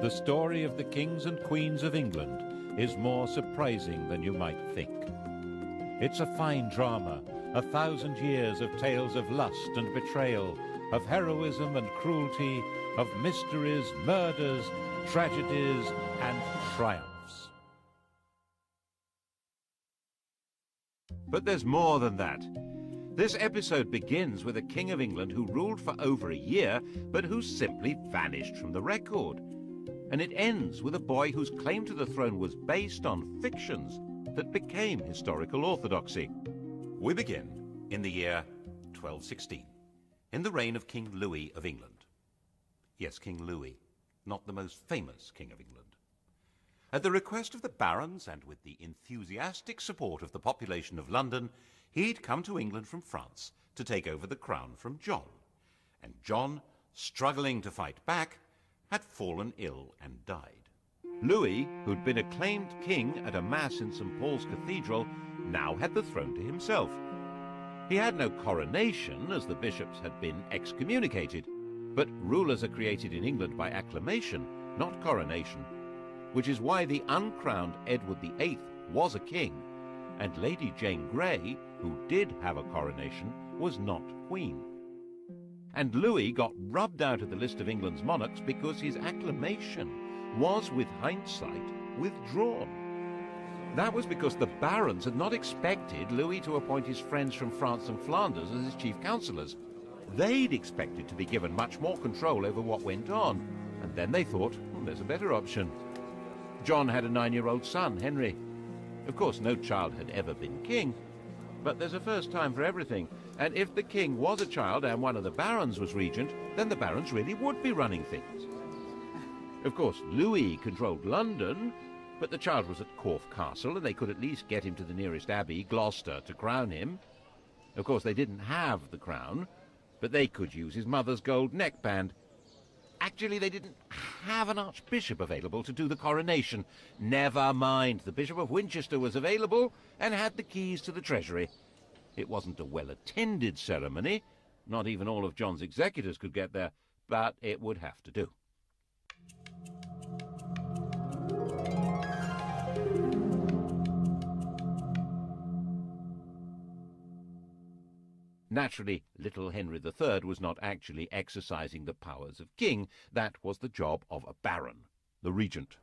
The story of the kings and queens of England is more surprising than you might think. It's a fine drama, 1,000 years of tales of lust and betrayal, of heroism and cruelty, of mysteries, murders, tragedies, and triumphs. But there's more than that. This episode begins with a king of England who ruled for over a year, but who simply vanished from the record. And it ends with a boy whose claim to the throne was based on fictions that became historical orthodoxy. We begin in the year 1216, in the reign of King Louis of England. Yes, King Louis, not the most famous king of England. At the request of the barons and with the enthusiastic support of the population of London, he'd come to England from France to take over the crown from John. And John, struggling to fight back, had fallen ill and died. Louis, who'd been acclaimed king at a mass in St. Paul's Cathedral, now had the throne to himself. He had no coronation, as the bishops had been excommunicated, but rulers are created in England by acclamation, not coronation, which is why the uncrowned Edward VIII was a king, and Lady Jane Grey, who did have a coronation, was not queen. And Louis got rubbed out of the list of England's monarchs because his acclamation was, with hindsight, withdrawn. That was because the barons had not expected Louis to appoint his friends from France and Flanders as his chief councillors. They'd expected to be given much more control over what went on, and then they thought, well, there's a better option. John had a 9-year-old son, Henry. Of course, no child had ever been king, but there's a first time for everything, and if the king was a child and one of the barons was regent, then the barons really would be running things. Of course, Louis controlled London, but the child was at Corfe Castle, and they could at least get him to the nearest abbey, Gloucester, to crown him. Of course, they didn't have the crown, but they could use his mother's gold neckband. Actually, they didn't have an archbishop available to do the coronation. Never mind, the Bishop of Winchester was available and had the keys to the treasury. It wasn't a well-attended ceremony. Not even all of John's executors could get there, but it would have to do. Naturally, little Henry III was not actually exercising the powers of king. That was the job of a baron, the regent.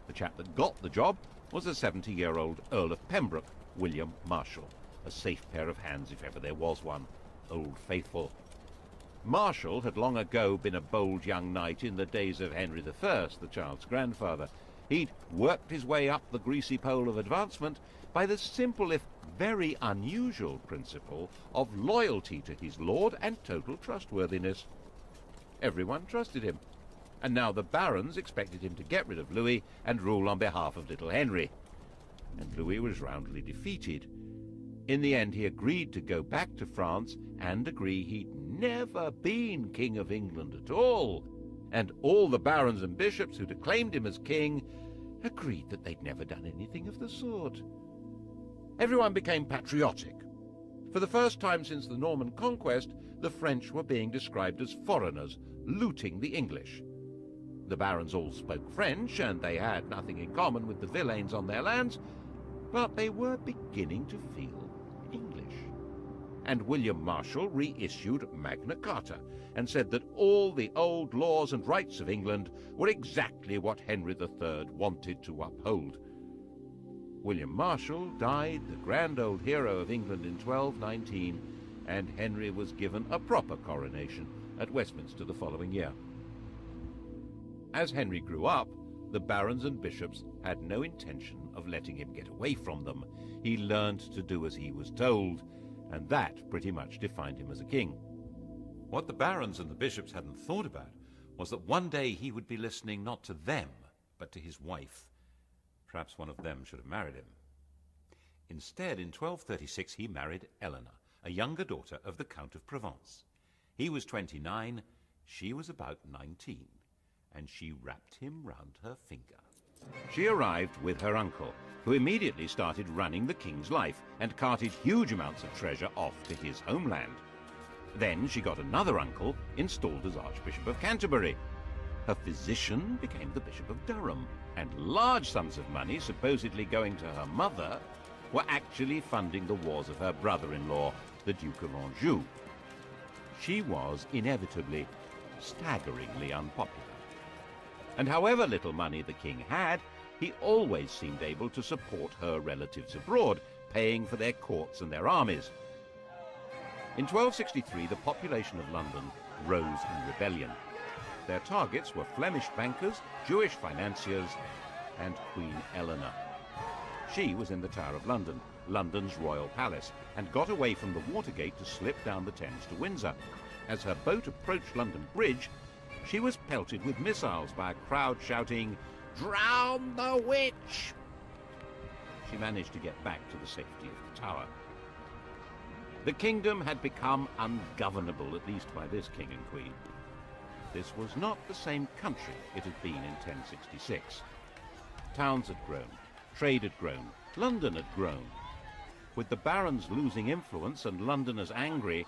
The chap that got the job was a 70-year-old Earl of Pembroke, William Marshal. A safe pair of hands if ever there was one. Old Faithful. Marshal had long ago been a bold young knight in the days of Henry I, the child's grandfather. He'd worked his way up the greasy pole of advancement by the simple, if very unusual, principle of loyalty to his lord and total trustworthiness. Everyone trusted him, and now the barons expected him to get rid of Louis and rule on behalf of little Henry. And Louis was roundly defeated. In the end, he agreed to go back to France and agree he'd never been King of England at all. And all the barons and bishops who'd acclaimed him as king agreed that they'd never done anything of the sort. Everyone became patriotic. For the first time since the Norman conquest, the French were being described as foreigners, looting the English. The barons all spoke French, and they had nothing in common with the villeins on their lands, but they were beginning to feel English. And William Marshal reissued Magna Carta and said that all the old laws and rights of England were exactly what Henry III wanted to uphold. William Marshal died, the grand old hero of England, in 1219, and Henry was given a proper coronation at Westminster the following year. As Henry grew up, the barons and bishops had no intention of letting him get away from them. He learned to do as he was told, and that pretty much defined him as a king. What the barons and the bishops hadn't thought about was that one day he would be listening not to them, but to his wife. Perhaps one of them should have married him. Instead, in 1236, he married Eleanor, a younger daughter of the Count of Provence. He was 29, she was about 19, and she wrapped him round her finger. She arrived with her uncle, who immediately started running the king's life and carted huge amounts of treasure off to his homeland. Then she got another uncle installed as Archbishop of Canterbury. Her physician became the Bishop of Durham, and large sums of money supposedly going to her mother were actually funding the wars of her brother-in-law, the Duke of Anjou. She was inevitably staggeringly unpopular. And however little money the king had, he always seemed able to support her relatives abroad, paying for their courts and their armies. In 1263, the population of London rose in rebellion. Their targets were Flemish bankers, Jewish financiers, and Queen Eleanor. She was in the Tower of London, London's royal palace, and got away from the Watergate to slip down the Thames to Windsor. As her boat approached London Bridge, she was pelted with missiles by a crowd shouting, "Drown the witch!" She managed to get back to the safety of the Tower. The kingdom had become ungovernable, at least by this king and queen. This was not the same country it had been in 1066. Towns had grown, trade had grown, London had grown. With the barons losing influence and Londoners angry,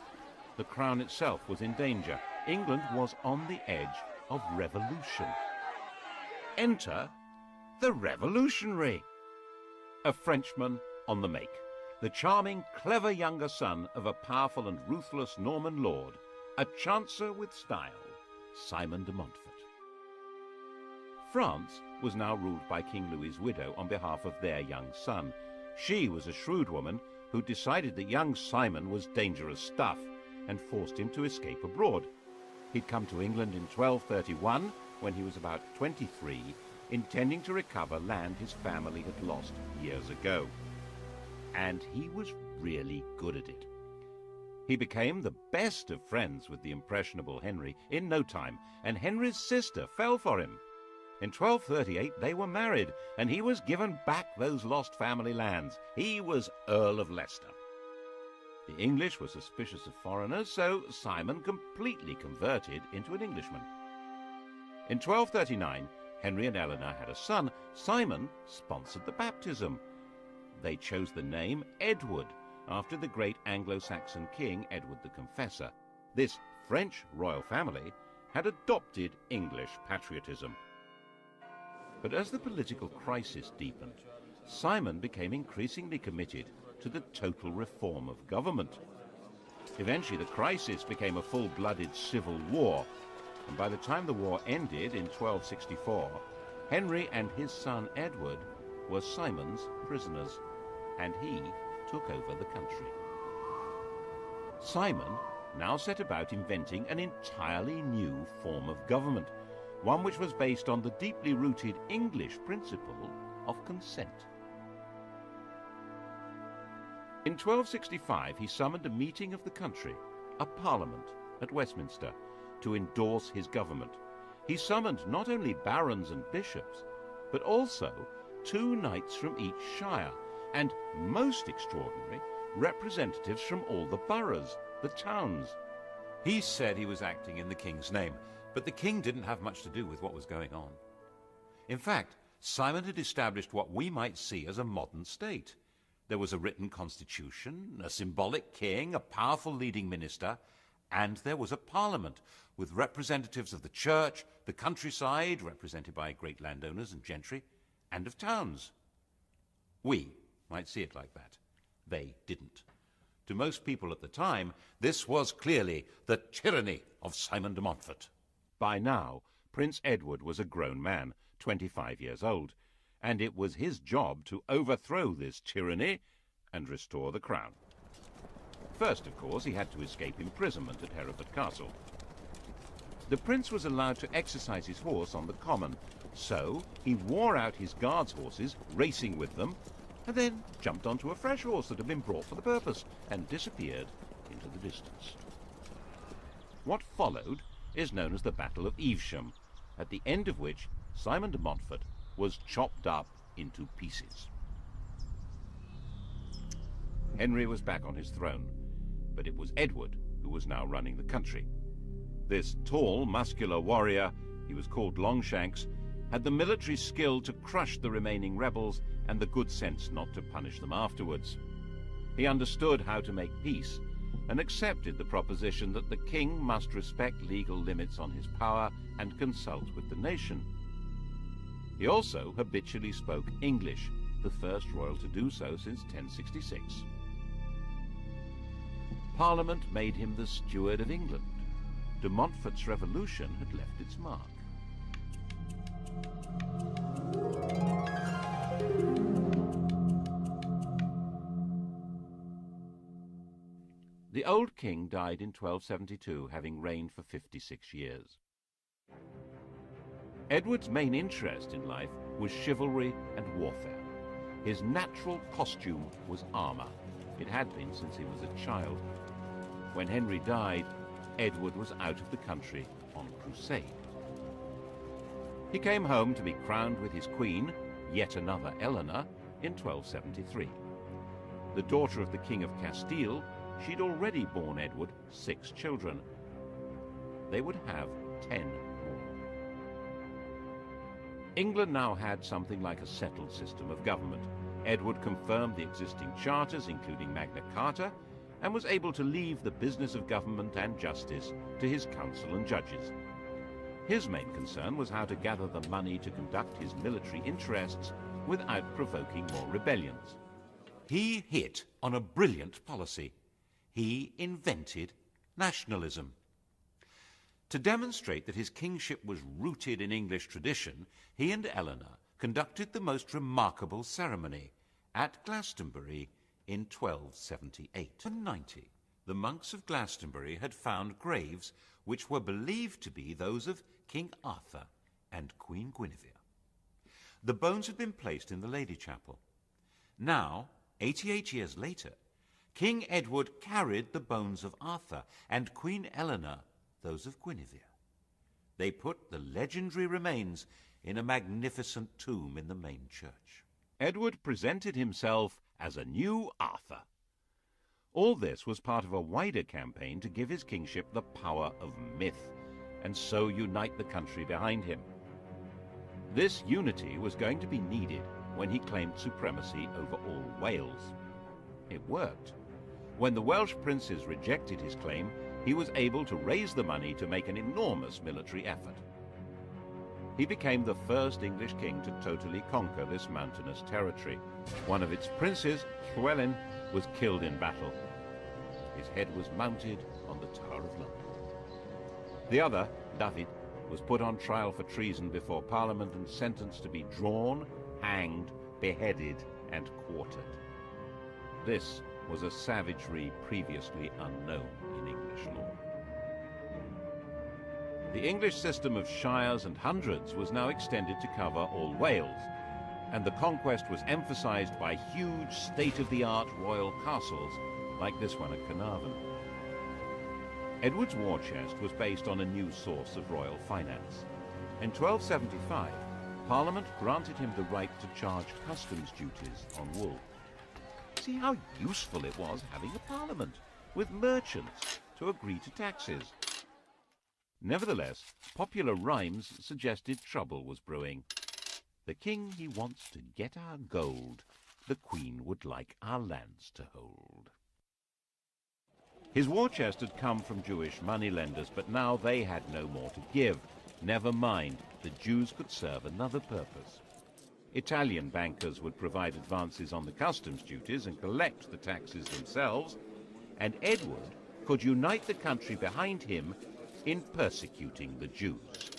the crown itself was in danger. England was on the edge of revolution. Enter the revolutionary, a Frenchman on the make, the charming, clever younger son of a powerful and ruthless Norman lord, a chancer with style, Simon de Montfort. France was now ruled by King Louis's widow on behalf of their young son. She was a shrewd woman who decided that young Simon was dangerous stuff and forced him to escape abroad. He'd come to England in 1231 when he was about 23, intending to recover land his family had lost years ago. And he was really good at it. He became the best of friends with the impressionable Henry in no time, and Henry's sister fell for him. In 1238 they were married, and he was given back those lost family lands. He was Earl of Leicester. The English were suspicious of foreigners, so Simon completely converted into an Englishman. In 1239, Henry and Eleanor had a son. Simon sponsored the baptism. They chose the name Edward, after the great Anglo-Saxon king Edward the Confessor. This French royal family had adopted English patriotism. But as the political crisis deepened, Simon became increasingly committed to the total reform of government. Eventually, the crisis became a full-blooded civil war, and by the time the war ended in 1264, Henry and his son Edward were Simon's prisoners, and he took over the country. Simon now set about inventing an entirely new form of government, one which was based on the deeply rooted English principle of consent. In 1265, he summoned a meeting of the country, a parliament, at Westminster, to endorse his government. He summoned not only barons and bishops, but also 2 knights from each shire, and, most extraordinary, representatives from all the boroughs, the towns. He said he was acting in the king's name, but the king didn't have much to do with what was going on. In fact, Simon had established what we might see as a modern state. There was a written constitution, a symbolic king, a powerful leading minister, and there was a parliament with representatives of the church, the countryside, represented by great landowners and gentry, and of towns. We might see it like that. They didn't. To most people at the time, this was clearly the tyranny of Simon de Montfort. By now, Prince Edward was a grown man, 25 years old, and it was his job to overthrow this tyranny and restore the crown. First, of course, he had to escape imprisonment at Hereford Castle. The prince was allowed to exercise his horse on the common, so he wore out his guards' horses, racing with them, and then jumped onto a fresh horse that had been brought for the purpose and disappeared into the distance. What followed is known as the Battle of Evesham, at the end of which Simon de Montfort was chopped up into pieces. Henry was back on his throne, but it was Edward who was now running the country. This tall, muscular warrior, he was called Longshanks, had the military skill to crush the remaining rebels and the good sense not to punish them afterwards. He understood how to make peace, and accepted the proposition that the king must respect legal limits on his power and consult with the nation. He also habitually spoke English, the first royal to do so since 1066. Parliament made him the steward of England. De Montfort's revolution had left its mark. The old king died in 1272, having reigned for 56 years. Edward's main interest in life was chivalry and warfare. His natural costume was armor. It had been since he was a child. When Henry died, Edward was out of the country on crusade. He came home to be crowned with his queen, yet another Eleanor, in 1273. The daughter of the King of Castile, she'd already borne Edward 6 children. They would have 10 more. England now had something like a settled system of government. Edward confirmed the existing charters, including Magna Carta, and was able to leave the business of government and justice to his council and judges. His main concern was how to gather the money to conduct his military interests without provoking more rebellions. He hit on a brilliant policy. He invented nationalism. To demonstrate that his kingship was rooted in English tradition, he and Eleanor conducted the most remarkable ceremony at Glastonbury in 1278. In 90, the monks of Glastonbury had found graves which were believed to be those of King Arthur and Queen Guinevere. The bones had been placed in the Lady Chapel. Now, 88 years later, King Edward carried the bones of Arthur and Queen Eleanor those of Guinevere. They put the legendary remains in a magnificent tomb in the main church. Edward presented himself as a new Arthur. All this was part of a wider campaign to give his kingship the power of myth, and so unite the country behind him. This unity was going to be needed when he claimed supremacy over all Wales. It worked. When the Welsh princes rejected his claim, he was able to raise the money to make an enormous military effort. He became the first English king to totally conquer this mountainous territory. One of its princes, Llywelyn, was killed in battle. His head was mounted on the Tower of London. The other, David, was put on trial for treason before Parliament and sentenced to be drawn, hanged, beheaded, and quartered. This was a savagery previously unknown in English law. The English system of shires and hundreds was now extended to cover all Wales, and the conquest was emphasized by huge state-of-the-art royal castles like this one at Carnarvon. Edward's war chest was based on a new source of royal finance. In 1275, Parliament granted him the right to charge customs duties on wool. See how useful it was having a parliament, with merchants to agree to taxes. Nevertheless, popular rhymes suggested trouble was brewing. The king he wants to get our gold, the queen would like our lands to hold. His war chest had come from Jewish moneylenders, but now they had no more to give. Never mind, the Jews could serve another purpose. Italian bankers would provide advances on the customs duties and collect the taxes themselves, and Edward could unite the country behind him in persecuting the Jews.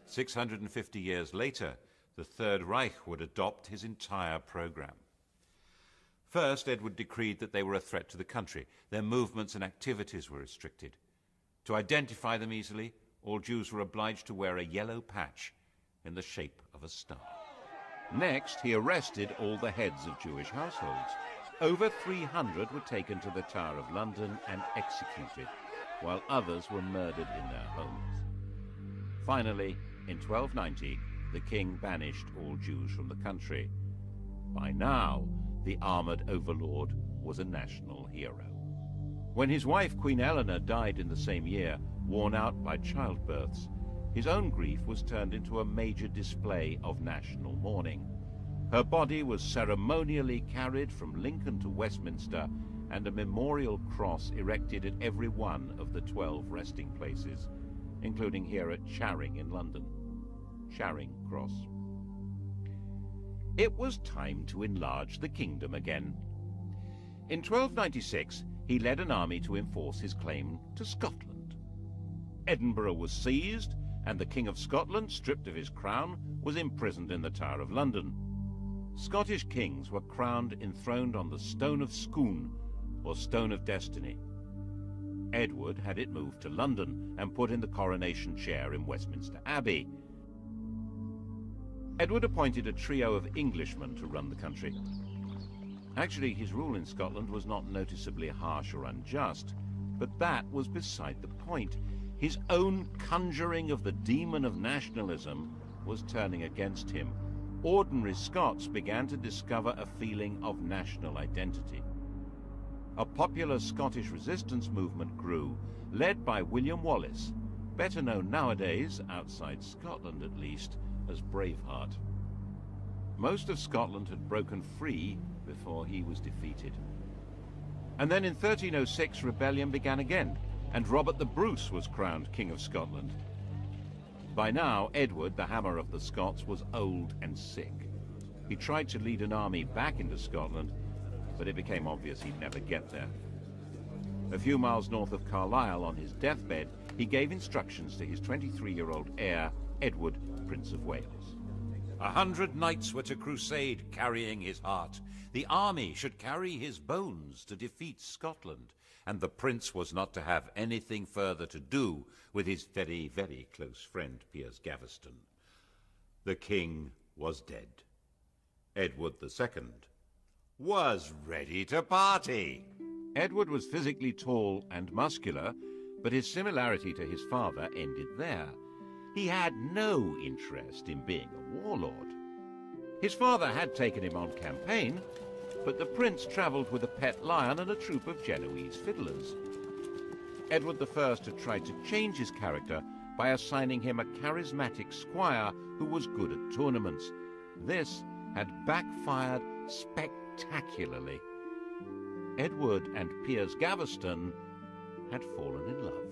650 years later, the Third Reich would adopt his entire program. First, Edward decreed that they were a threat to the country. Their movements and activities were restricted. To identify them easily, all Jews were obliged to wear a yellow patch in the shape of a star. Next, he arrested all the heads of Jewish households. Over 300 were taken to the Tower of London and executed, while others were murdered in their homes. Finally, in 1290, the king banished all Jews from the country. By now, the armored overlord was a national hero. When his wife, Queen Eleanor, died in the same year, worn out by childbirths, his own grief was turned into a major display of national mourning. Her body was ceremonially carried from Lincoln to Westminster and a memorial cross erected at every one of the 12 resting places, including here at Charing in London. Charing Cross. It was time to enlarge the kingdom again. In 1296, he led an army to enforce his claim to Scotland. Edinburgh was seized, and the King of Scotland, stripped of his crown, was imprisoned in the Tower of London. Scottish kings were crowned enthroned on the Stone of Scone, or Stone of Destiny. Edward had it moved to London and put in the coronation chair in Westminster Abbey. Edward appointed a trio of Englishmen to run the country. Actually, his rule in Scotland was not noticeably harsh or unjust, but that was beside the point. His own conjuring of the demon of nationalism was turning against him. Ordinary Scots began to discover a feeling of national identity. A popular Scottish resistance movement grew, led by William Wallace, better known nowadays, outside Scotland at least, as Braveheart. Most of Scotland had broken free before he was defeated. And then in 1306 rebellion began again, and Robert the Bruce was crowned King of Scotland. By now, Edward, the Hammer of the Scots, was old and sick. He tried to lead an army back into Scotland, but it became obvious he'd never get there. A few miles north of Carlisle, on his deathbed, he gave instructions to his 23-year-old heir, Edward, Prince of Wales. 100 knights were to crusade, carrying his heart. The army should carry his bones to defeat Scotland, and the prince was not to have anything further to do with his very, very close friend Piers Gaveston. The king was dead. Edward II was ready to party. Edward was physically tall and muscular, but his similarity to his father ended there. He had no interest in being a warlord. His father had taken him on campaign, but the prince travelled with a pet lion and a troupe of Genoese fiddlers. Edward I had tried to change his character by assigning him a charismatic squire who was good at tournaments. This had backfired spectacularly. Edward and Piers Gaveston had fallen in love.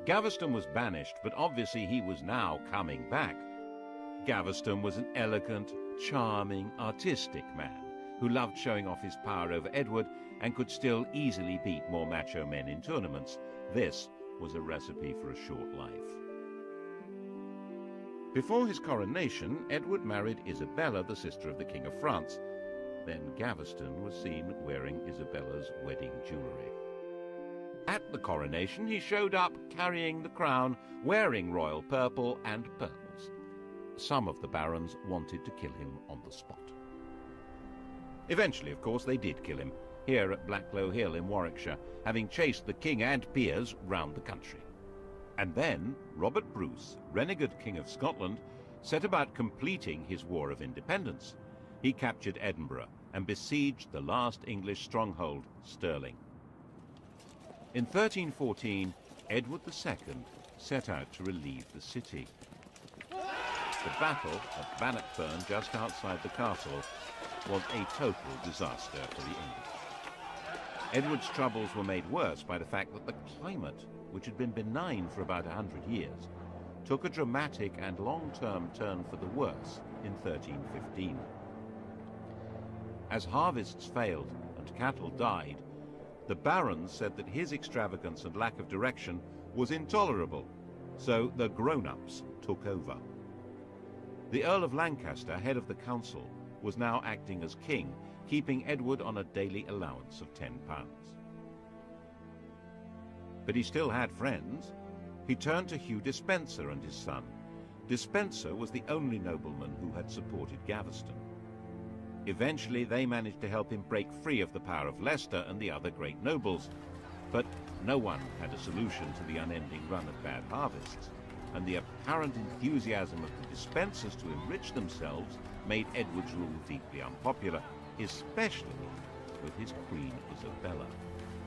Gaveston was banished, but obviously he was now coming back. Gaveston was an elegant, charming, artistic man who loved showing off his power over Edward and could still easily beat more macho men in tournaments. This was a recipe for a short life. Before his coronation, Edward married Isabella, the sister of the King of France. Then Gaveston was seen wearing Isabella's wedding jewellery. At the coronation, he showed up carrying the crown, wearing royal purple and pearls. Some of the barons wanted to kill him on the spot. Eventually, of course, they did kill him, here at Blacklow Hill in Warwickshire, having chased the king and Piers round the country. And then Robert Bruce, renegade King of Scotland, set about completing his War of Independence. He captured Edinburgh and besieged the last English stronghold, Stirling. In 1314, Edward II set out to relieve the city. The battle at Bannockburn, just outside the castle, was a total disaster for the English. Edward's troubles were made worse by the fact that the climate, which had been benign for about 100 years, took a dramatic and long-term turn for the worse in 1315. As harvests failed and cattle died, the barons said that his extravagance and lack of direction was intolerable, so the grown-ups took over. The Earl of Lancaster, head of the council, was now acting as king, keeping Edward on a daily allowance of £10. But he still had friends. He turned to Hugh Despenser and his son. Despenser was the only nobleman who had supported Gaveston. Eventually, they managed to help him break free of the power of Leicester and the other great nobles. But no one had a solution to the unending run of bad harvests, and the apparent enthusiasm of the Despensers to enrich themselves made Edward's rule deeply unpopular, especially with his queen Isabella.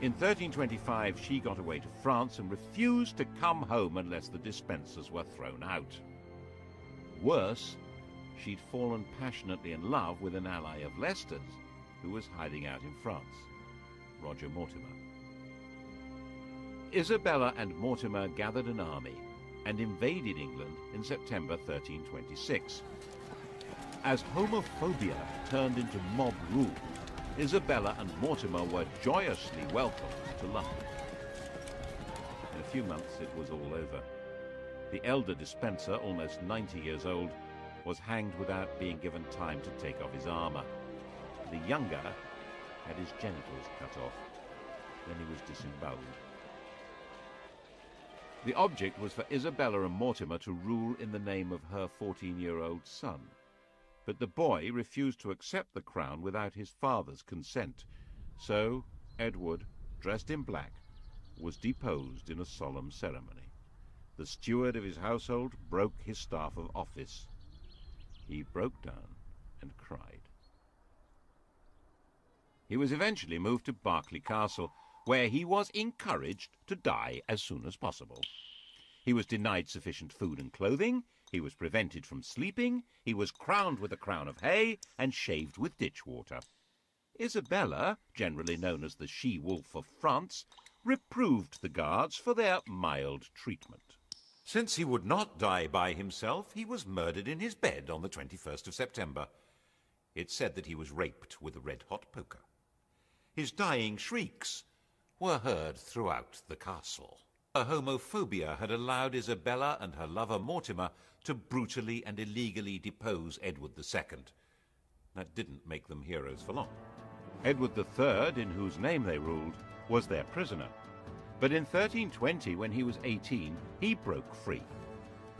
In 1325, she got away to France and refused to come home unless the Despensers were thrown out. Worse, she'd fallen passionately in love with an ally of Leicester's, who was hiding out in France, Roger Mortimer. Isabella and Mortimer gathered an army and invaded England in September 1326. As homophobia turned into mob rule, Isabella and Mortimer were joyously welcomed to London. In a few months it was all over. The elder dispenser, almost 90 years old, was hanged without being given time to take off his armour. The younger had his genitals cut off. Then he was disemboweled. The object was for Isabella and Mortimer to rule in the name of her 14-year-old son. But the boy refused to accept the crown without his father's consent. So Edward, dressed in black, was deposed in a solemn ceremony. The steward of his household broke his staff of office. He broke down and cried. He was eventually moved to Berkeley Castle, where he was encouraged to die as soon as possible. He was denied sufficient food and clothing, he was prevented from sleeping, he was crowned with a crown of hay and shaved with ditch water. Isabella, generally known as the she-wolf of France, reproved the guards for their mild treatment. Since he would not die by himself, he was murdered in his bed on the 21st of September. It's said that he was raped with a red-hot poker. His dying shrieks were heard throughout the castle. A homophobia had allowed Isabella and her lover Mortimer to brutally and illegally depose Edward II. That didn't make them heroes for long. Edward III, in whose name they ruled, was their prisoner. But in 1320, when he was 18, he broke free.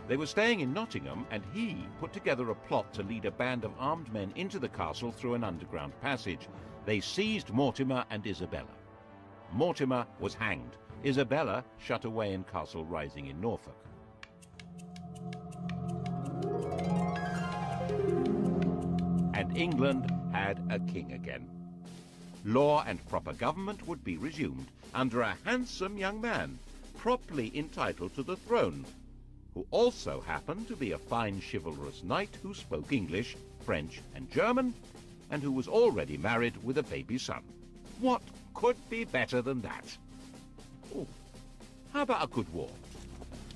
They were staying in Nottingham, and he put together a plot to lead a band of armed men into the castle through an underground passage. They seized Mortimer and Isabella. Mortimer was hanged. Isabella shut away in Castle Rising in Norfolk. And England had a king again. Law and proper government would be resumed under a handsome young man, properly entitled to the throne, who also happened to be a fine chivalrous knight who spoke English, French and German, and who was already married with a baby son. What could be better than that? Oh, how about a good war?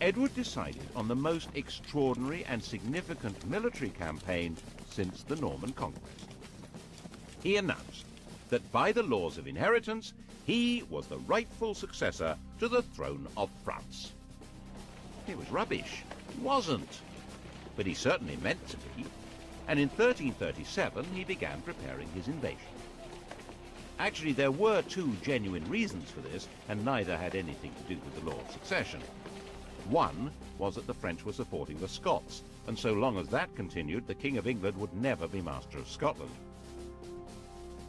Edward decided on the most extraordinary and significant military campaign since the Norman Conquest. He announced that by the laws of inheritance, he was the rightful successor to the throne of France. It was rubbish. It wasn't. But he certainly meant to be. And in 1337, he began preparing his invasion. Actually, there were two genuine reasons for this, and neither had anything to do with the law of succession. One was that the French were supporting the Scots, and so long as that continued, the King of England would never be master of Scotland.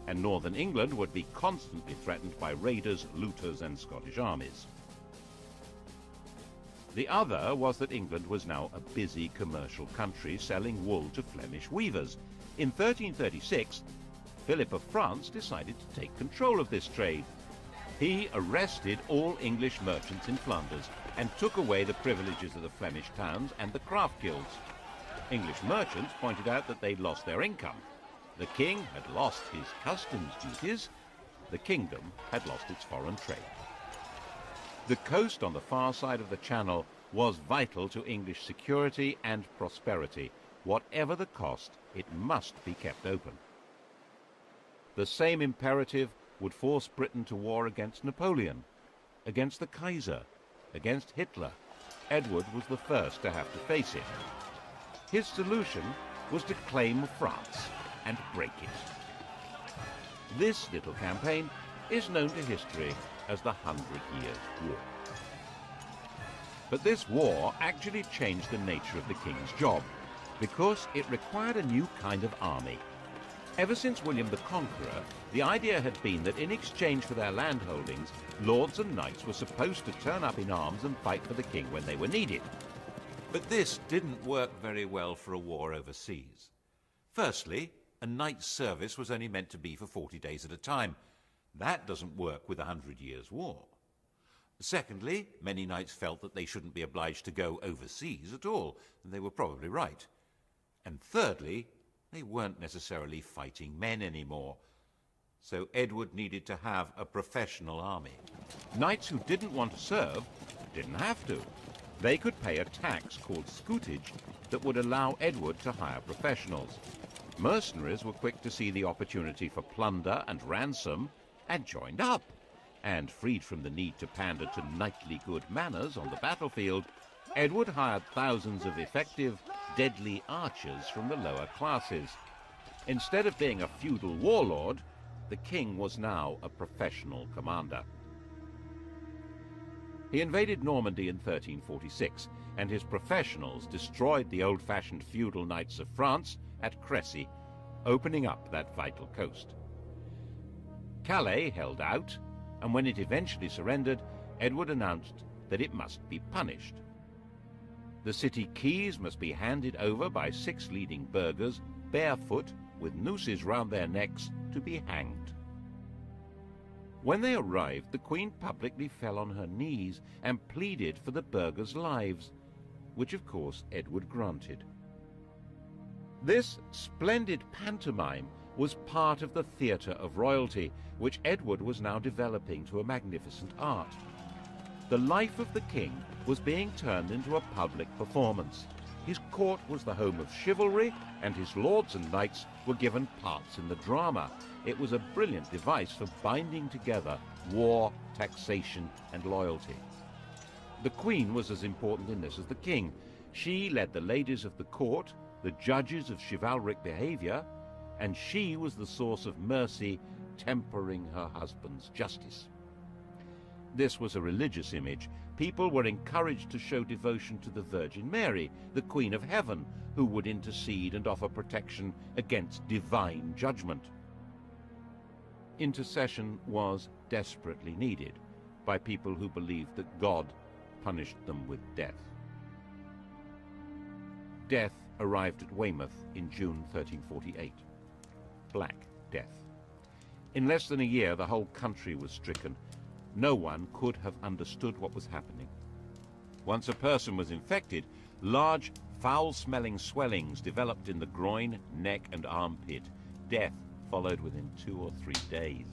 And northern England would be constantly threatened by raiders, looters, and Scottish armies. The other was that England was now a busy commercial country selling wool to Flemish weavers. In 1336, Philip of France decided to take control of this trade. He arrested all English merchants in Flanders and took away the privileges of the Flemish towns and the craft guilds. English merchants pointed out that they'd lost their income. The king had lost his customs duties. The kingdom had lost its foreign trade. The coast on the far side of the Channel was vital to English security and prosperity. Whatever the cost, it must be kept open. The same imperative would force Britain to war against Napoleon, against the Kaiser, against Hitler. Edward was the first to have to face it. His solution was to claim France and break it. This little campaign is known to history as the 100 Years' War. But this war actually changed the nature of the king's job, because it required a new kind of army. Ever since William the Conqueror, the idea had been that in exchange for their landholdings, lords and knights were supposed to turn up in arms and fight for the king when they were needed. But this didn't work very well for a war overseas. Firstly, a knight's service was only meant to be for 40 days at a time. That doesn't work with a 100 Years' War. Secondly, many knights felt that they shouldn't be obliged to go overseas at all, and they were probably right. And thirdly, they weren't necessarily fighting men anymore. so Edward needed to have a professional army. Knights who didn't want to serve didn't have to. They could pay a tax called scutage that would allow Edward to hire professionals. Mercenaries were quick to see the opportunity for plunder and ransom and joined up. And freed from the need to pander to knightly good manners on the battlefield, Edward hired thousands of effective, deadly archers from the lower classes. Instead of being a feudal warlord, the king was now a professional commander. He invaded Normandy in 1346, and his professionals destroyed the old-fashioned feudal knights of France at Crécy, opening up that vital coast. Calais held out, and when it eventually surrendered, Edward announced that it must be punished. The city keys must be handed over by 6 leading burghers, barefoot, with nooses round their necks, to be hanged. When they arrived, the Queen publicly fell on her knees and pleaded for the burghers' lives, which of course Edward granted. This splendid pantomime was part of the theatre of royalty, which Edward was now developing to a magnificent art. The life of the king was being turned into a public performance. His court was the home of chivalry, and his lords and knights were given parts in the drama. It was a brilliant device for binding together war, taxation, and loyalty. The Queen was as important in this as the king. She led the ladies of the court, the judges of chivalric behavior, and she was the source of mercy, tempering her husband's justice. This was a religious image. People were encouraged to show devotion to the Virgin Mary, the Queen of Heaven, who would intercede and offer protection against divine judgment. Intercession was desperately needed by people who believed that God punished them with death. Death arrived at Weymouth in June 1348. Black Death. In less than a year, the whole country was stricken. No one could have understood what was happening. Once a person was infected, large, foul-smelling swellings developed in the groin, neck, and armpit. Death followed within 2 or 3 days.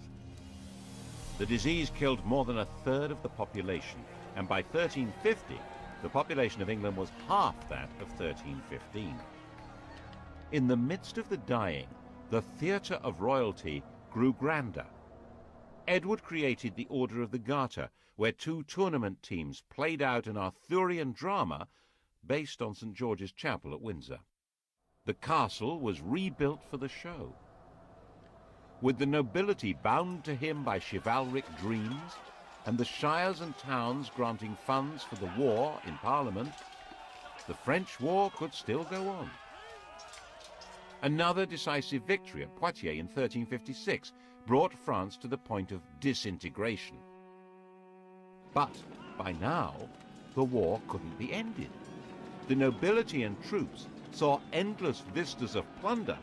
The disease killed more than a third of the population, and by 1350, the population of England was half that of 1315. In the midst of the dying, the theatre of royalty grew grander. Edward created the Order of the Garter, where 2 tournament teams played out an Arthurian drama based on St. George's Chapel at Windsor. The castle was rebuilt for the show. With the nobility bound to him by chivalric dreams, and the shires and towns granting funds for the war in Parliament, the French war could still go on. Another decisive victory at Poitiers in 1356 brought France to the point of disintegration. But by now, the war couldn't be ended. The nobility and troops saw endless vistas of plunder,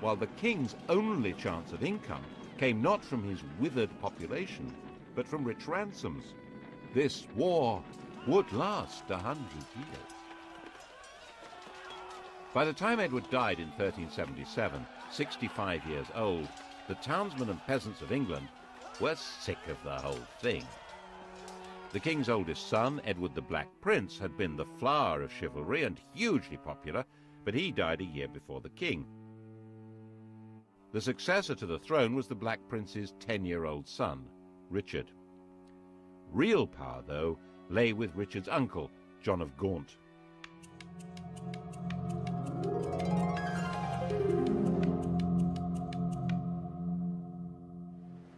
while the king's only chance of income came not from his withered population, but from rich ransoms. This war would last 100 years. By the time Edward died in 1377, 65 years old, the townsmen and peasants of England were sick of the whole thing. The king's oldest son, Edward the Black Prince, had been the flower of chivalry and hugely popular, but he died a year before the king. The successor to the throne was the Black Prince's 10-year-old son, Richard. Real power, though, lay with Richard's uncle, John of Gaunt.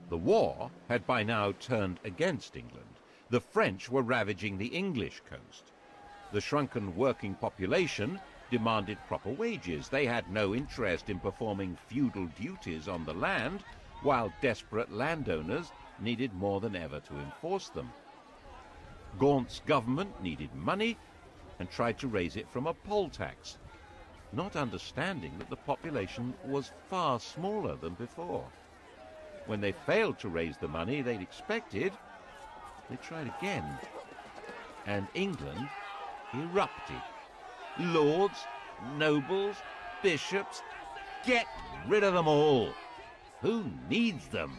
The war had by now turned against England. The French were ravaging the English coast. The shrunken working population demanded proper wages. They had no interest in performing feudal duties on the land, while desperate landowners needed more than ever to enforce them. Gaunt's government needed money and tried to raise it from a poll tax, not understanding that the population was far smaller than before. When they failed to raise the money they'd expected, they tried again, and England erupted. Lords, nobles, bishops, get rid of them all. Who needs them?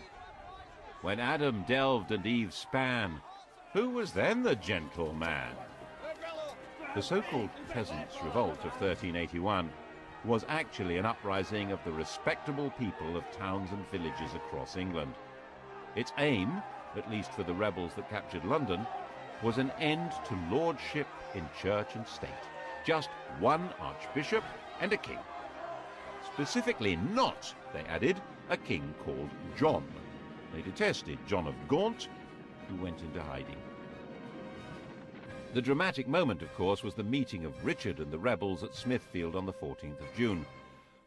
When Adam delved and Eve span, who was then the gentleman? The so-called Peasants' Revolt of 1381 was actually an uprising of the respectable people of towns and villages across England. Its aim, at least for the rebels that captured London, was an end to lordship in church and state. Just one archbishop and a king. Specifically not, they added, a king called John. They detested John of Gaunt, who went into hiding. The dramatic moment, of course, was the meeting of Richard and the rebels at Smithfield on the 14th of June.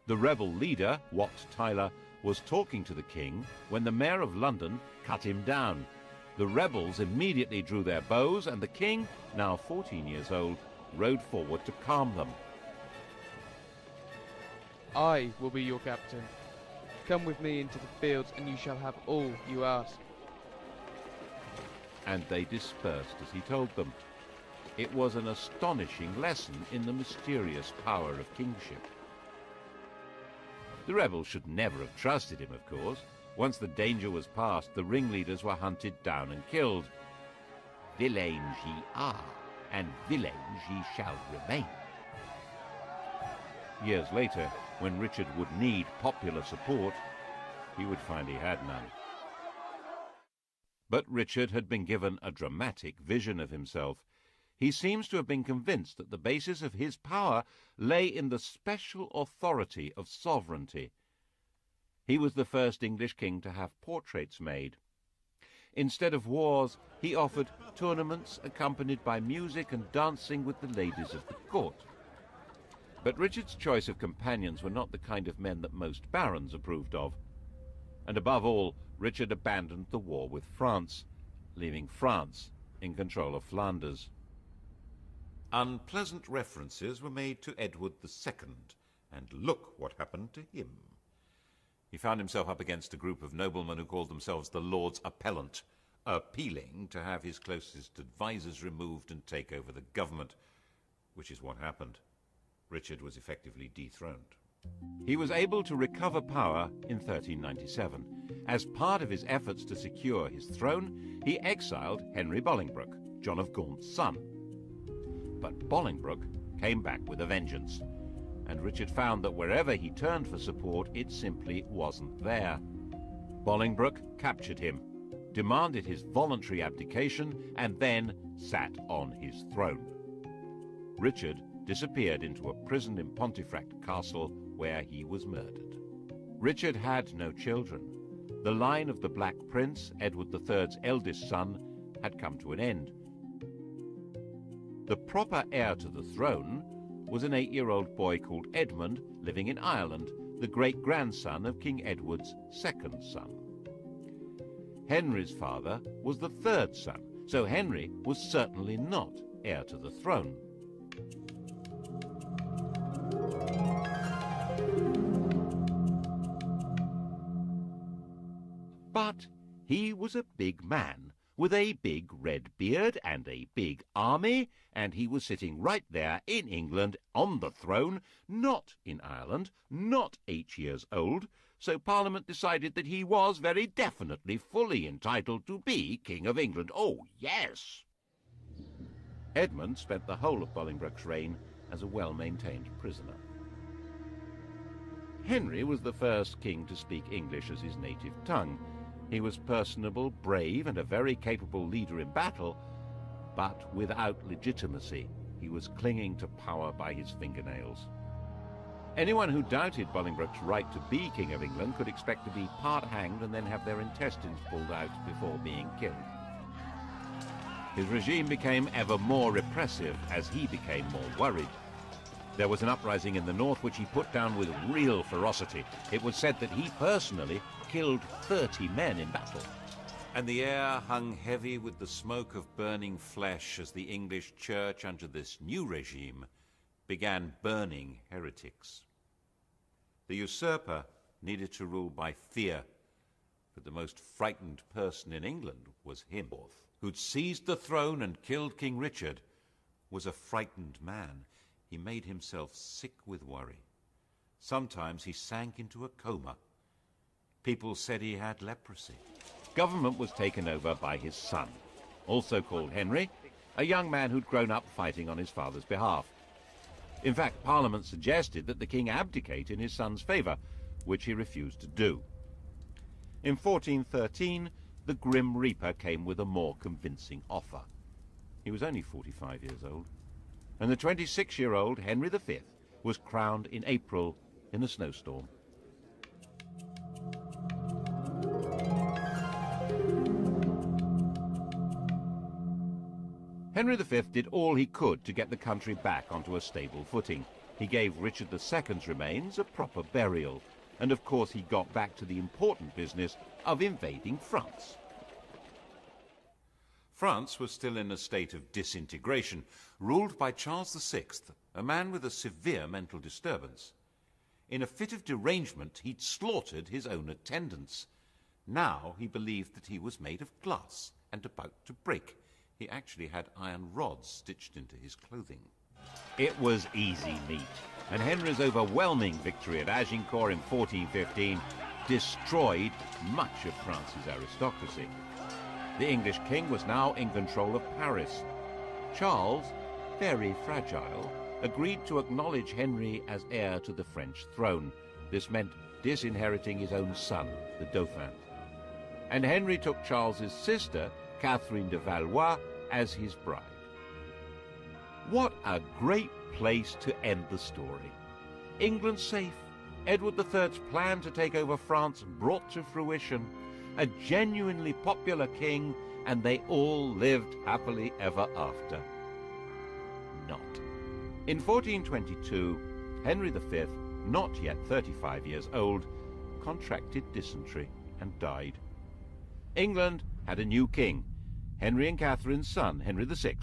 The rebel leader, Wat Tyler, was talking to the king when the mayor of London cut him down. The rebels immediately drew their bows, and the king, now 14 years old, rode forward to calm them. I will be your captain. Come with me into the fields, and you shall have all you ask. And they dispersed as he told them. It was an astonishing lesson in the mysterious power of kingship. The rebels should never have trusted him, of course. Once the danger was past, the ringleaders were hunted down and killed. Villains ye are, and villains ye shall remain. Years later, when Richard would need popular support, he would find he had none. But Richard had been given a dramatic vision of himself. He seems to have been convinced that the basis of his power lay in the special authority of sovereignty. He was the first English king to have portraits made. Instead of wars, he offered tournaments accompanied by music and dancing with the ladies of the court. But Richard's choice of companions were not the kind of men that most barons approved of. And above all, Richard abandoned the war with France, leaving France in control of Flanders. Unpleasant references were made to Edward II, and look what happened to him. He found himself up against a group of noblemen who called themselves the Lords Appellant, appealing to have his closest advisers removed and take over the government, which is what happened. Richard was effectively dethroned. He was able to recover power in 1397. As part of his efforts to secure his throne, he exiled Henry Bolingbroke, John of Gaunt's son. But Bolingbroke came back with a vengeance, and Richard found that wherever he turned for support, it simply wasn't there. Bolingbroke captured him, demanded his voluntary abdication, and then sat on his throne. Richard disappeared into a prison in Pontefract Castle, where he was murdered. Richard had no children. The line of the Black Prince, Edward III's eldest son, had come to an end. The proper heir to the throne was an 8-year-old boy called Edmund, living in Ireland, the great-grandson of King Edward's second son. Henry's father was the third son, so Henry was certainly not heir to the throne. But he was a big man, with a big red beard and a big army, and he was sitting right there in England on the throne, not in Ireland, not 8 years old, so Parliament decided that he was very definitely fully entitled to be King of England. Oh, yes! Edmund spent the whole of Bolingbroke's reign as a well-maintained prisoner. Henry was the first king to speak English as his native tongue. He was personable, brave, and a very capable leader in battle, but without legitimacy. He was clinging to power by his fingernails. Anyone who doubted Bolingbroke's right to be King of England could expect to be part hanged and then have their intestines pulled out before being killed. His regime became ever more repressive as he became more worried. There was an uprising in the north which he put down with real ferocity. It was said that he personally killed 30 men in battle. And the air hung heavy with the smoke of burning flesh as the English church, under this new regime, began burning heretics. The usurper needed to rule by fear, but the most frightened person in England was him, who'd seized the throne and killed King Richard, was a frightened man. He made himself sick with worry. Sometimes he sank into a coma. People said he had leprosy. Government was taken over by his son, also called Henry, a young man who'd grown up fighting on his father's behalf. In fact, Parliament suggested that the king abdicate in his son's favour, which he refused to do. In 1413, the Grim Reaper came with a more convincing offer. He was only 45 years old, and the 26-year-old Henry V was crowned in April in a snowstorm. Henry V did all he could to get the country back onto a stable footing. He gave Richard II's remains a proper burial, and of course he got back to the important business of invading France. France was still in a state of disintegration, ruled by Charles VI, a man with a severe mental disturbance. In a fit of derangement, he'd slaughtered his own attendants. Now he believed that he was made of glass and about to break. He actually had iron rods stitched into his clothing. It was easy meat, and Henry's overwhelming victory at Agincourt in 1415 destroyed much of France's aristocracy. The English king was now in control of Paris. Charles, very fragile, agreed to acknowledge Henry as heir to the French throne. This meant disinheriting his own son, the Dauphin. And Henry took Charles's sister, Catherine de Valois, as his bride. What a great place to end the story. England safe, Edward III's plan to take over France brought to fruition, a genuinely popular king, and they all lived happily ever after. Not. In 1422, Henry V, not yet 35 years old, contracted dysentery and died. England had a new king, Henry and Catherine's son, Henry VI.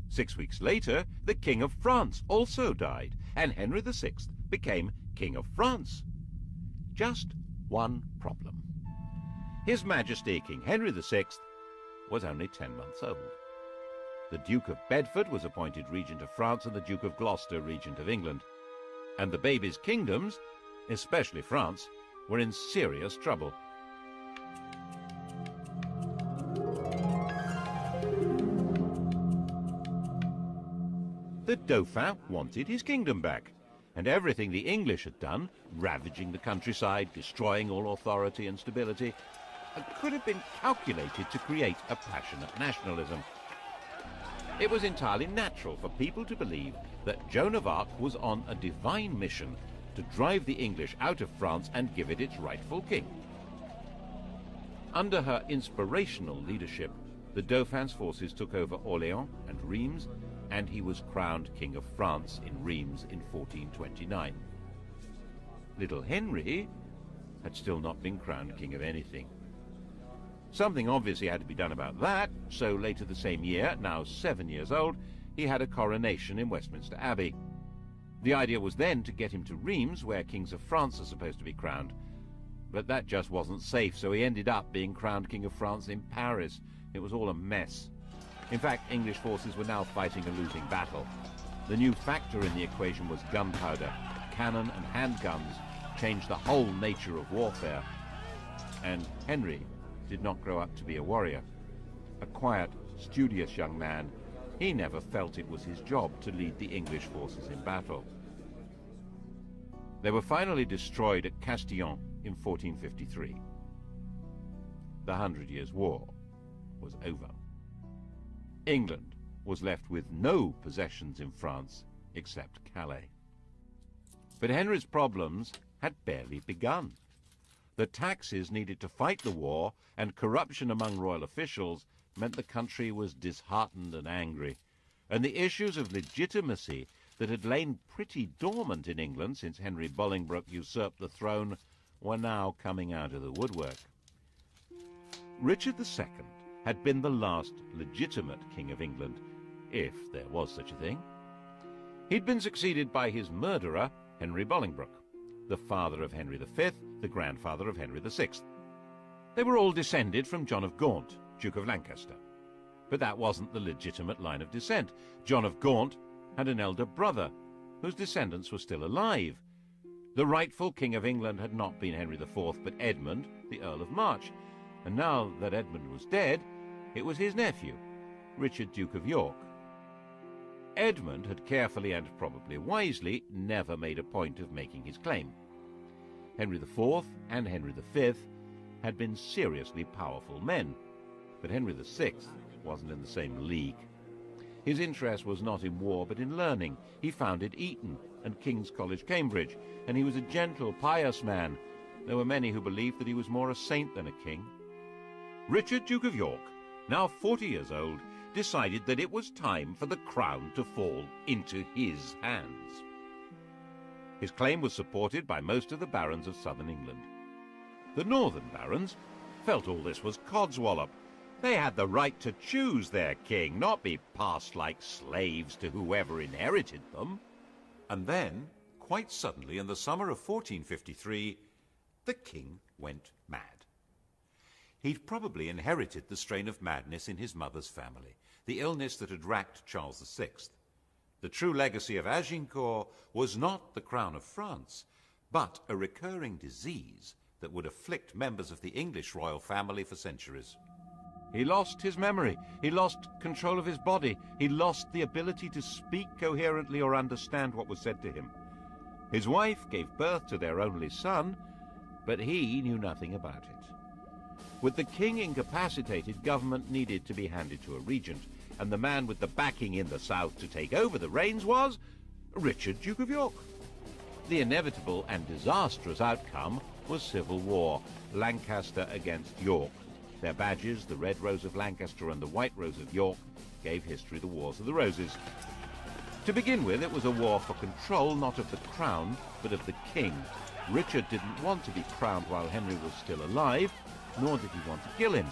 6 weeks later, the King of France also died, and Henry VI became King of France. Just one problem. His Majesty King Henry VI was only 10 months old. The Duke of Bedford was appointed Regent of France and the Duke of Gloucester Regent of England. And the baby's kingdoms, especially France, were in serious trouble. The Dauphin wanted his kingdom back, and everything the English had done, ravaging the countryside, destroying all authority and stability, could have been calculated to create a passionate nationalism. It was entirely natural for people to believe that Joan of Arc was on a divine mission to drive the English out of France and give it its rightful king. Under her inspirational leadership, the Dauphin's forces took over Orléans and Reims, and he was crowned King of France in Reims in 1429. Little Henry had still not been crowned king of anything. Something obviously had to be done about that, so later the same year, now 7 years old, he had a coronation in Westminster Abbey. The idea was then to get him to Reims, where kings of France are supposed to be crowned. But that just wasn't safe, so he ended up being crowned King of France in Paris. It was all a mess. In fact, English forces were now fighting a losing battle. The new factor in the equation was gunpowder. Cannon and handguns changed the whole nature of warfare. And Henry did not grow up to be a warrior. A quiet, studious young man, he never felt it was his job to lead the English forces in battle. They were finally destroyed at Castillon in 1453. The 100 Years' War was over. England was left with no possessions in France except Calais. But Henry's problems had barely begun. The taxes needed to fight the war, and corruption among royal officials meant the country was disheartened and angry. And the issues of legitimacy that had lain pretty dormant in England since Henry Bolingbroke usurped the throne were now coming out of the woodwork. Richard II had been the last legitimate king of England, if there was such a thing. He'd been succeeded by his murderer, Henry Bolingbroke, the father of Henry V, the grandfather of Henry VI. They were all descended from John of Gaunt, Duke of Lancaster. But that wasn't the legitimate line of descent. John of Gaunt had an elder brother, whose descendants were still alive. The rightful King of England had not been Henry IV, but Edmund, the Earl of March, and now that Edmund was dead, it was his nephew, Richard, Duke of York. Edmund had carefully and probably wisely never made a point of making his claim. Henry IV and Henry V had been seriously powerful men, but Henry VI wasn't in the same league. His interest was not in war but in learning. He founded Eton and King's College, Cambridge, and he was a gentle, pious man. There were many who believed that he was more a saint than a king. Richard, Duke of York, now 40 years old, decided that it was time for the crown to fall into his hands. His claim was supported by most of the barons of southern England. The northern barons felt all this was codswallop. They had the right to choose their king, not be passed like slaves to whoever inherited them. And then, quite suddenly, in the summer of 1453, the king went mad. He'd probably inherited the strain of madness in his mother's family, the illness that had racked Charles VI. The true legacy of Agincourt was not the crown of France, but a recurring disease that would afflict members of the English royal family for centuries. He lost his memory, he lost control of his body, he lost the ability to speak coherently or understand what was said to him. His wife gave birth to their only son, but he knew nothing about it. With the king incapacitated, government needed to be handed to a regent, and the man with the backing in the south to take over the reins was Richard, Duke of York. The inevitable and disastrous outcome was civil war, Lancaster against York. Their badges, the Red Rose of Lancaster and the White Rose of York, gave history the Wars of the Roses. To begin with, it was a war for control, not of the crown, but of the king. Richard didn't want to be crowned while Henry was still alive, nor did he want to kill him,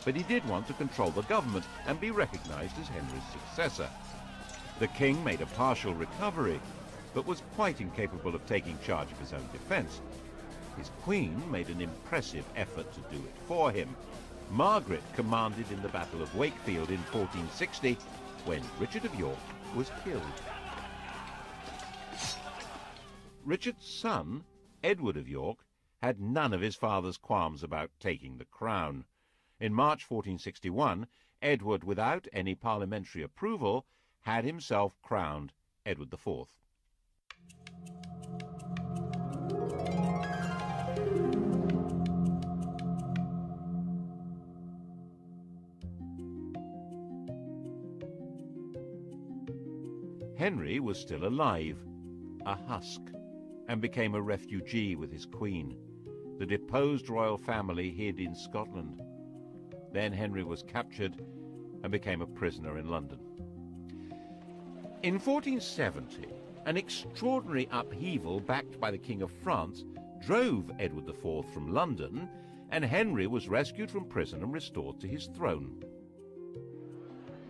but he did want to control the government and be recognized as Henry's successor. The king made a partial recovery, but was quite incapable of taking charge of his own defense. His queen made an impressive effort to do it for him. Margaret commanded in the Battle of Wakefield in 1460, when Richard of York was killed. Richard's son, Edward of York, had none of his father's qualms about taking the crown. In March 1461, Edward, without any parliamentary approval, had himself crowned Edward IV. Henry was still alive, a husk, and became a refugee with his queen. The deposed royal family hid in Scotland. Then Henry was captured and became a prisoner in London. In 1470, an extraordinary upheaval backed by the King of France drove Edward IV from London, and Henry was rescued from prison and restored to his throne.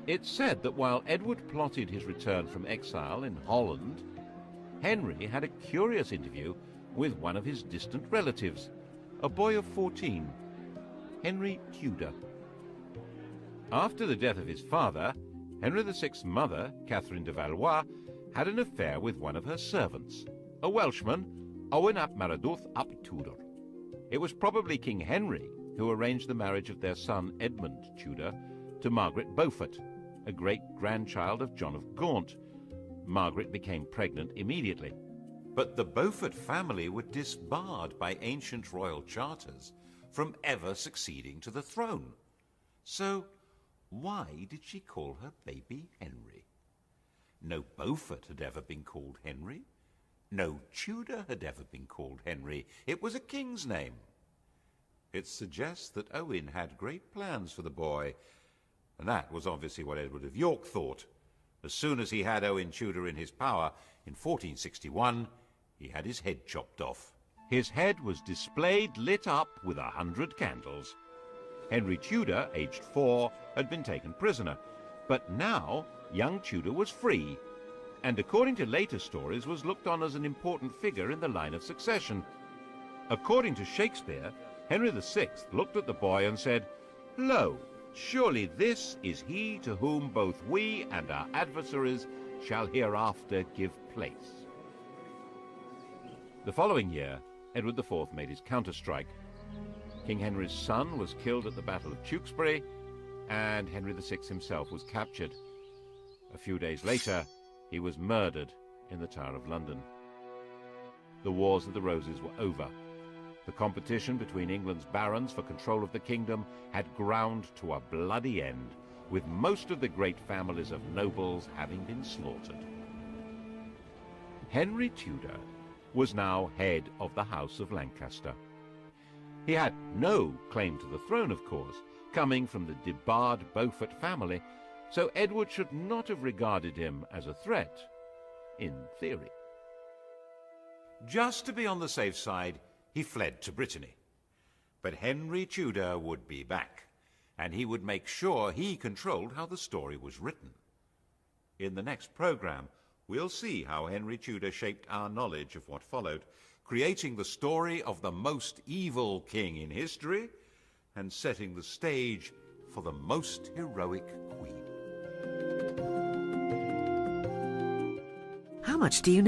It's said that while Edward plotted his return from exile in Holland, Henry had a curious interview with one of his distant relatives, a boy of 14, Henry Tudor. After the death of his father, Henry VI's mother, Catherine de Valois, had an affair with one of her servants, a Welshman, Owen ap Maredudd ap Tudor. It was probably King Henry who arranged the marriage of their son Edmund Tudor to Margaret Beaufort, a great-grandchild of John of Gaunt. Margaret became pregnant immediately. But the Beaufort family were disbarred by ancient royal charters from ever succeeding to the throne. So why did she call her baby Henry? No Beaufort had ever been called Henry. No Tudor had ever been called Henry. It was a king's name. It suggests that Owen had great plans for the boy, and that was obviously what Edward of York thought. As soon as he had Owen Tudor in his power, in 1461, he had his head chopped off. His head was displayed, lit up with 100 candles. Henry Tudor, aged 4, had been taken prisoner, but now young Tudor was free, and according to later stories was looked on as an important figure in the line of succession. According to Shakespeare, Henry VI looked at the boy and said, "Lo, surely this is he to whom both we and our adversaries shall hereafter give place." The following year, Edward IV made his counter-strike. King Henry's son was killed at the Battle of Tewkesbury, and Henry VI himself was captured. A few days later, he was murdered in the Tower of London. The Wars of the Roses were over. The competition between England's barons for control of the kingdom had ground to a bloody end, with most of the great families of nobles having been slaughtered. Henry Tudor was now head of the House of Lancaster. He had no claim to the throne, of course, coming from the debarred Beaufort family, so Edward should not have regarded him as a threat, in theory. Just to be on the safe side, he fled to Brittany. But Henry Tudor would be back, and he would make sure he controlled how the story was written. In the next program, we'll see how Henry Tudor shaped our knowledge of what followed, creating the story of the most evil king in history and setting the stage for the most heroic queen. How much do you know